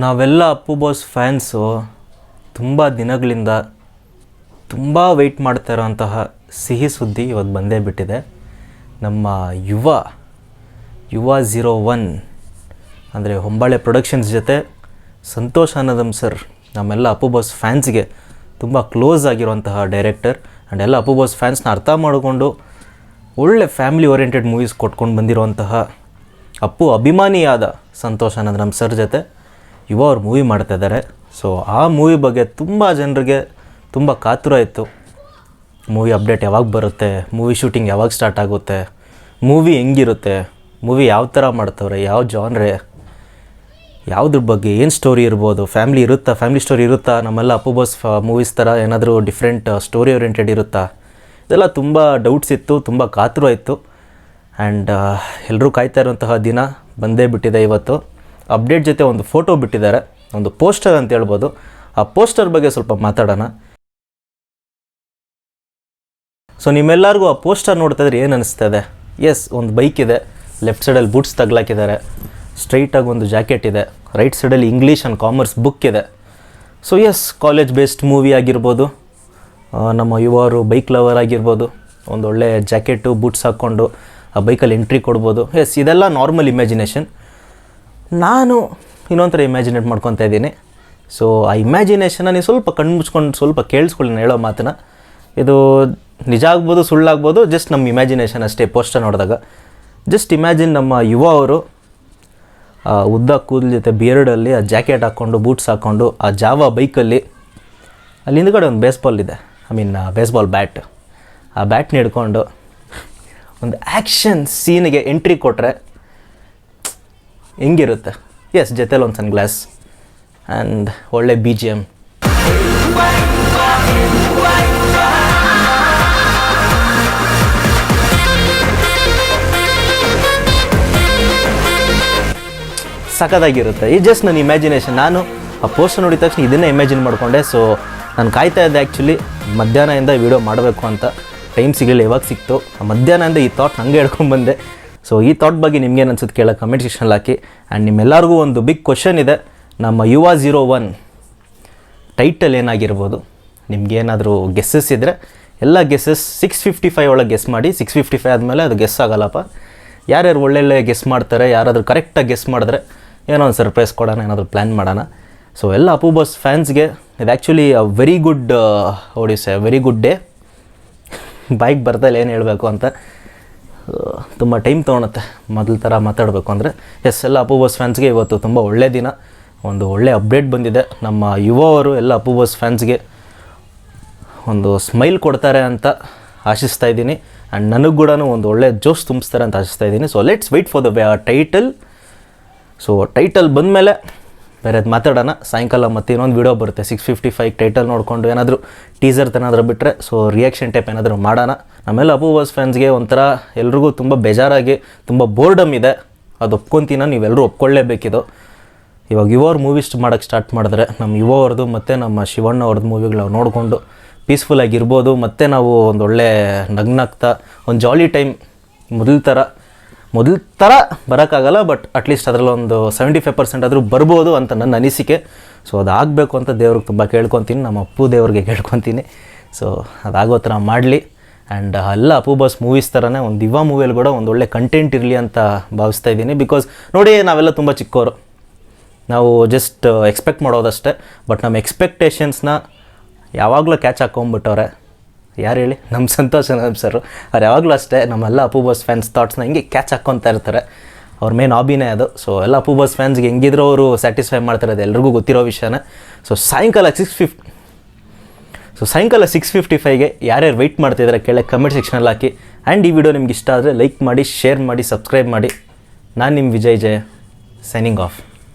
ನಾವೆಲ್ಲ Appu boss fans ತುಂಬ ದಿನಗಳಿಂದ ತುಂಬ ವೆಯ್ಟ್ ಮಾಡ್ತಾ ಇರೋಂತಹ ಸಿಹಿ ಸುದ್ದಿ ಇವತ್ತು ಬಂದೇ ಬಿಟ್ಟಿದೆ. ನಮ್ಮ ಯುವ 01 ಅಂದರೆ ಹೊಂಬಾಳೆ ಪ್ರೊಡಕ್ಷನ್ಸ್ ಜೊತೆ ಸಂತೋಷ್ ಅನ್ನದಮ್ ಸರ್ ನಮ್ಮೆಲ್ಲ ಅಪ್ಪು ಬಾಸ್ ಫ್ಯಾನ್ಸ್ಗೆ ತುಂಬ ಕ್ಲೋಸ್ ಆಗಿರುವಂತಹ ಡೈರೆಕ್ಟರ್ ಆ್ಯಂಡ್ ಎಲ್ಲ ಅಪ್ಪು ಬಾಸ್ ಫ್ಯಾನ್ಸ್ನ ಅರ್ಥ ಮಾಡಿಕೊಂಡು ಒಳ್ಳೆ ಫ್ಯಾಮಿಲಿ ಓರಿಯೆಂಟೆಡ್ ಮೂವೀಸ್ ಕೊಟ್ಕೊಂಡು ಬಂದಿರುವಂತಹ ಅಪ್ಪು ಅಭಿಮಾನಿಯಾದ ಸಂತೋಷ್ ಅನ್ನದಮ್ ಸರ್ ಜೊತೆ ಯುವ ಅವ್ರು ಮೂವಿ ಮಾಡ್ತಾಯಿದ್ದಾರೆ. ಸೊ ಆ ಮೂವಿ ಬಗ್ಗೆ ತುಂಬ ಜನರಿಗೆ ತುಂಬ ಕಾತುರ ಇತ್ತು. ಮೂವಿ ಅಪ್ಡೇಟ್ ಯಾವಾಗ ಬರುತ್ತೆ, ಮೂವಿ ಶೂಟಿಂಗ್ ಯಾವಾಗ ಸ್ಟಾರ್ಟ್ ಆಗುತ್ತೆ, ಮೂವಿ ಹೆಂಗಿರುತ್ತೆ, ಮೂವಿ ಯಾವ ಥರ ಮಾಡ್ತವ್ರೆ, ಯಾವ ಜಾನ್ರೆ, ಯಾವುದ್ರ ಬಗ್ಗೆ ಏನು ಸ್ಟೋರಿ ಇರ್ಬೋದು, ಫ್ಯಾಮಿಲಿ ಸ್ಟೋರಿ ಇರುತ್ತಾ, ನಮ್ಮೆಲ್ಲ ಅಪ್ಪು ಬಾಸ್ ಮೂವೀಸ್ ಥರ ಏನಾದರೂ ಡಿಫ್ರೆಂಟ್ ಸ್ಟೋರಿ ಓರಿಯೆಂಟೆಡ್ ಇರುತ್ತಾ, ಇದೆಲ್ಲ ತುಂಬ ಡೌಟ್ಸ್ ಇತ್ತು, ತುಂಬ ಕಾತುರ ಇತ್ತು. ಆ್ಯಂಡ್ ಎಲ್ಲರೂ ಕಾಯ್ತಾ ಇರುವಂತಹ ದಿನ ಬಂದೇ ಬಿಟ್ಟಿದೆ ಇವತ್ತು. ಅಪ್ಡೇಟ್ ಜೊತೆ ಒಂದು ಫೋಟೋ ಬಿಟ್ಟಿದ್ದಾರೆ, ಒಂದು ಪೋಸ್ಟರ್ ಅಂತ ಹೇಳ್ಬೋದು. ಆ ಪೋಸ್ಟರ್ ಬಗ್ಗೆ ಸ್ವಲ್ಪ ಮಾತಾಡೋಣ. ಸೊ ನಿಮ್ಮೆಲ್ಲರಿಗೂ ಆ ಪೋಸ್ಟರ್ ನೋಡ್ತಾ ಇದ್ರೆ ಏನು ಅನಿಸ್ತದೆ? ಎಸ್, ಒಂದು ಬೈಕ್ ಇದೆ, ಲೆಫ್ಟ್ ಸೈಡಲ್ಲಿ ಬೂಟ್ಸ್ ತಗ್ಲಾಕಿದ್ದಾರೆ, ಸ್ಟ್ರೈಟಾಗಿ ಒಂದು ಜಾಕೆಟ್ ಇದೆ, ರೈಟ್ ಸೈಡಲ್ಲಿ ಇಂಗ್ಲೀಷ್ ಆ್ಯಂಡ್ ಕಾಮರ್ಸ್ ಬುಕ್ ಇದೆ. So yes, college based movie ಆಗಿರ್ಬೋದು, ನಮ್ಮ ಯುವರು ಬೈಕ್ ಲವರ್ ಆಗಿರ್ಬೋದು, ಒಂದು ಒಳ್ಳೆ ಜಾಕೆಟು ಬೂಟ್ಸ್ ಹಾಕ್ಕೊಂಡು ಆ ಬೈಕಲ್ಲಿ ಎಂಟ್ರಿ ಕೊಡ್ಬೋದು. ಎಸ್, ಇದೆಲ್ಲ ನಾರ್ಮಲ್ ಇಮ್ಯಾಜಿನೇಷನ್. ನಾನು ಇನ್ನೊಂಥರ ಇಮ್ಯಾಜಿನೇಟ್ ಮಾಡ್ಕೊತಾ ಇದ್ದೀನಿ. ಸೊ ಆ ಇಮ್ಯಾಜಿನೇಷನ್ನ ನೀವು ಸ್ವಲ್ಪ ಕಣ್ಮುಚ್ಕೊಂಡು ಸ್ವಲ್ಪ ಕೇಳಿಸ್ಕೊಳ್ಳಿ ನಾನು ಹೇಳೋ ಮಾತನ್ನ. ಇದು ನಿಜ ಆಗ್ಬೋದು, ಸುಳ್ಳಾಗ್ಬೋದು, ಜಸ್ಟ್ ನಮ್ಮ ಇಮ್ಯಾಜಿನೇಷನ್ ಅಷ್ಟೇ. ಪೋಸ್ಟರ್ ನೋಡಿದಾಗ ಜಸ್ಟ್ ಇಮ್ಯಾಜಿನ್ ನಮ್ಮ ಯುವ ಅವರು ಉದ್ದ ಕೂದಲು ಜೊತೆ ಬಿಯರ್ಡಲ್ಲಿ ಆ ಜಾಕೆಟ್ ಹಾಕ್ಕೊಂಡು ಬೂಟ್ಸ್ ಹಾಕ್ಕೊಂಡು ಆ ಜಾವಾ ಬೈಕಲ್ಲಿ ಅಲ್ಲಿ ಹಿಂದ್ಗಡೆ ಒಂದು ಬೇಸ್ಬಾಲ್ ಇದೆ, ಬೇಸ್ಬಾಲ್ ಬ್ಯಾಟ್, ಆ ಬ್ಯಾಟ್ನ ಹಿಡ್ಕೊಂಡು ಒಂದು ಆ್ಯಕ್ಷನ್ ಸೀನಿಗೆ ಎಂಟ್ರಿ ಕೊಟ್ಟರೆ ಹೆಂಗಿರುತ್ತೆ? ಎಸ್, ಜೊತೆಲಿ ಒಂದು ಸನ್ ಗ್ಲಾಸ್ ಆ್ಯಂಡ್ ಒಳ್ಳೆ BGM. ಸಖತ್ತಾಗಿರುತ್ತೆ. ಈ ಜಸ್ಟ್ ನನ್ನ ಇಮ್ಯಾಜಿನೇಷನ್. ನಾನು ಆ ಪೋಸ್ಟರ್ ನೋಡಿದ ತಕ್ಷಣ ಇದನ್ನೇ ಇಮ್ಯಾಜಿನ್ ಮಾಡಿಕೊಂಡೆ. ಸೊ ನಾನು ಕಾಯ್ತಾ ಇದ್ದೆ ಆ್ಯಕ್ಚುಲಿ ಮಧ್ಯಾಹ್ನದಿಂದ ವಿಡಿಯೋ ಮಾಡಬೇಕು ಅಂತ. ಟೈಮ್ ಸಿಗಲಿಲ್ಲ, ಯಾವಾಗ ಸಿಕ್ತು ಮಧ್ಯಾಹ್ನದಿಂದ ಈ ಥಾಟ್ ನನಗೆ ಹೇಳ್ಕೊಂಡ್ಬಂದೆ. ಸೊ ಈ ಥಾಟ್ ಬಗ್ಗೆ ನಿಮ್ಗೇನು ಅನ್ಸುತ್ತೆ ಕೇಳೋ ಕಮೆಂಟ್ ಸೆಕ್ಷನಲ್ಲಿ ಹಾಕಿ. ಆ್ಯಂಡ್ ನಿಮ್ಮೆಲ್ಲರಿಗೂ ಒಂದು ಬಿಗ್ ಕ್ವಶನ್ ಇದೆ. ನಮ್ಮ ಯುವ 01 ಟೈಟಲ್ ಏನಾಗಿರ್ಬೋದು? ನಿಮ್ಗೇನಾದರೂ ಗೆಸ್ಸಸ್ ಇದ್ದರೆ ಎಲ್ಲ ಗೆಸ್ಸಸ್ 655 ಒಳಗೆ ಗೆಸ್ ಮಾಡಿ. 655 ಆದಮೇಲೆ ಅದು ಗೆಸ್ ಆಗೋಲ್ಲಪ್ಪ. ಯಾರ್ಯಾರು ಒಳ್ಳೊಳ್ಳೆ ಗೆಸ್ ಮಾಡ್ತಾರೆ, ಯಾರಾದರೂ ಕರೆಕ್ಟಾಗಿ ಗೆಸ್ ಮಾಡಿದ್ರೆ ಏನೋ ಒಂದು ಸರ್ಪ್ರೈಸ್ ಕೊಡೋಣ, ಏನಾದರೂ ಪ್ಲ್ಯಾನ್ ಮಾಡೋಣ. ಸೊ ಎಲ್ಲ ಅಪ್ಪು ಬಾಸ್ ಫ್ಯಾನ್ಸ್ಗೆ ಇದು actually very good day. Bike ಬರ್ತಾಯಿಲ್ಲ ಏನು ಹೇಳಬೇಕು ಅಂತ, ತುಂಬ ಟೈಮ್ ತೊಗೊಳುತ್ತೆ ಮೊದಲ ಥರ ಮಾತಾಡಬೇಕು ಅಂದರೆ. ಎಸ್, ಎಲ್ಲ ಅಪ್ಪು ಬಾಸ್ ಫ್ಯಾನ್ಸ್ಗೆ ಇವತ್ತು ತುಂಬ ಒಳ್ಳೆಯ ದಿನ. ಒಂದು ಒಳ್ಳೆ ಅಪ್ಡೇಟ್ ಬಂದಿದೆ. ನಮ್ಮ ಯುವ ಅವರು ಎಲ್ಲ ಅಪ್ಪು ಬಾಸ್ ಫ್ಯಾನ್ಸ್ಗೆ ಒಂದು ಸ್ಮೈಲ್ ಕೊಡ್ತಾರೆ ಅಂತ ಆಶಿಸ್ತಾ ಇದ್ದೀನಿ. ಆ್ಯಂಡ್ ನನಗೆ ಕೂಡ ಒಂದು ಒಳ್ಳೆ ಜೋಶ್ ತುಂಬಿಸ್ತಾರೆ ಅಂತ ಆಶಿಸ್ತಾ ಇದ್ದೀನಿ. So let's wait for the title. So title ಬಂದಮೇಲೆ ಬೇರೆದು ಮಾತಾಡೋಣ. ಸಾಯಂಕಾಲ ಮತ್ತೆ ಇನ್ನೊಂದು ವೀಡಿಯೋ ಬರುತ್ತೆ 655 ಟೈಟಲ್ ನೋಡಿಕೊಂಡು ಏನಾದರೂ ಟೀಸರ್ ಏನಾದರೂ ಬಿಟ್ಟರೆ ಸೊ ರಿಯಾಕ್ಷನ್ ಟೈಪ್ ಏನಾದರೂ ಮಾಡೋಣ. ಆಮೇಲೆ ಅಪ್ಪು ಬಾಸ್ ಫ್ಯಾನ್ಸ್ಗೆ ಒಂಥರ ಎಲ್ರಿಗೂ ತುಂಬ ಬೇಜಾರಾಗಿ ತುಂಬ ಬೋರ್ಡಮ್ ಇದೆ. ಅದು ಒಪ್ಕೊತೀನ, ನೀವೆಲ್ಲರೂ ಒಪ್ಕೊಳ್ಳೇಬೇಕಿದು. ಇವಾಗ ಯುವವ್ರ ಮೂವೀಸ್ ಮಾಡೋಕ್ಕೆ ಸ್ಟಾರ್ಟ್ ಮಾಡಿದ್ರೆ ನಮ್ಮ ಯುವ ಅವ್ರದ್ದು ಮತ್ತು ನಮ್ಮ ಶಿವಣ್ಣ ಅವ್ರದ್ದು ಮೂವಿಗಳು ನಾವು ನೋಡಿಕೊಂಡು ಪೀಸ್ಫುಲ್ಲಾಗಿರ್ಬೋದು. ಮತ್ತು ನಾವು ಒಂದು ಒಳ್ಳೆ ನಗ್ನಾಗ್ತಾ ಒಂದು ಜಾಲಿ ಟೈಮ್ ಮೊದಲ ಥರ ಬರೋಕ್ಕಾಗಲ್ಲ, ಬಟ್ ಅಟ್ಲೀಸ್ಟ್ ಅದರಲ್ಲಿ ಒಂದು 75% ಆದರೂ ಬರ್ಬೋದು ಅಂತ ನನ್ನ ಅನಿಸಿಕೆ. ಸೊ ಅದಾಗಬೇಕು ಅಂತ ದೇವ್ರಿಗೆ ತುಂಬ ಕೇಳ್ಕೊತೀನಿ, ನಮ್ಮ ಅಪ್ಪು ದೇವ್ರಿಗೆ ಕೇಳ್ಕೊತೀನಿ. ಸೊ ಅದಾಗೋ ಥರ ಮಾಡಲಿ. ಆ್ಯಂಡ್ ಎಲ್ಲ ಅಪ್ಪು ಬಾಸ್ ಮೂವೀಸ್ ಥರನೇ ಒಂದು ಯುವ ಮೂವಿಯಲ್ಲಿ ಕೂಡ ಒಂದು ಒಳ್ಳೆ ಕಂಟೆಂಟ್ ಇರಲಿ ಅಂತ ಭಾವಿಸ್ತಾ ಇದ್ದೀನಿ. ಬಿಕಾಸ್ ನೋಡಿ, ನಾವೆಲ್ಲ ತುಂಬ ಚಿಕ್ಕವರು, ನಾವು ಜಸ್ಟ್ ಎಕ್ಸ್ಪೆಕ್ಟ್ ಮಾಡೋದಷ್ಟೇ. ಬಟ್ ನಮ್ಮ ಎಕ್ಸ್ಪೆಕ್ಟೇಷನ್ಸ್ನ ಯಾವಾಗಲೂ ಕ್ಯಾಚ್ ಹಾಕ್ಕೊಂಬಿಟ್ಟವ್ರೆ. ಯಾರು ಹೇಳಿ? ನಮ್ಮ ಸಂತೋಷ್ ಅನ್ನದಮ್ ಸರ್. ಅವ್ರು ಯಾವಾಗಲೂ ಅಷ್ಟೇ ನಮ್ಮೆಲ್ಲ ಅಪ್ಪು ಬಾಸ್ ಫ್ಯಾನ್ಸ್ ಥಾಟ್ಸ್ನ ಹಿಂಗೆ ಕ್ಯಾಚ್ ಹಾಕ್ಕೊತಾ ಇರ್ತಾರೆ. ಅವ್ರ ಮೇನ್ ಹಾಬಿನೇ ಅದು. ಸೊ ಎಲ್ಲ ಅಪ್ಪು ಬಾಸ್ ಫ್ಯಾನ್ಸ್ಗೆ ಹೆಂಗಿದ್ರು ಅವರು ಸ್ಯಾಟಿಸ್ಫೈ ಮಾಡ್ತಾರೆ, ಅದು ಎಲ್ರಿಗೂ ಗೊತ್ತಿರೋ ವಿಷಯನೇ. ಸೊ ಸಾಯಂಕಾಲ 655ಗೆ ಯಾರ್ಯಾರು ವೆಯ್ಟ್ ಮಾಡ್ತಿದ್ದಾರೆ ಕೇಳಿ ಕಮೆಂಟ್ ಸೆಕ್ಷನಲ್ಲಿ ಹಾಕಿ. ಆ್ಯಂಡ್ ಈ ವಿಡಿಯೋ ನಿಮ್ಗೆ ಇಷ್ಟ ಆದರೆ ಲೈಕ್ ಮಾಡಿ, ಶೇರ್ ಮಾಡಿ, ಸಬ್ಸ್ಕ್ರೈಬ್ ಮಾಡಿ. ನಾನು ನಿಮ್ಮ ವಿಜಯ್ ಜಯ, ಸೈನಿಂಗ್ ಆಫ್.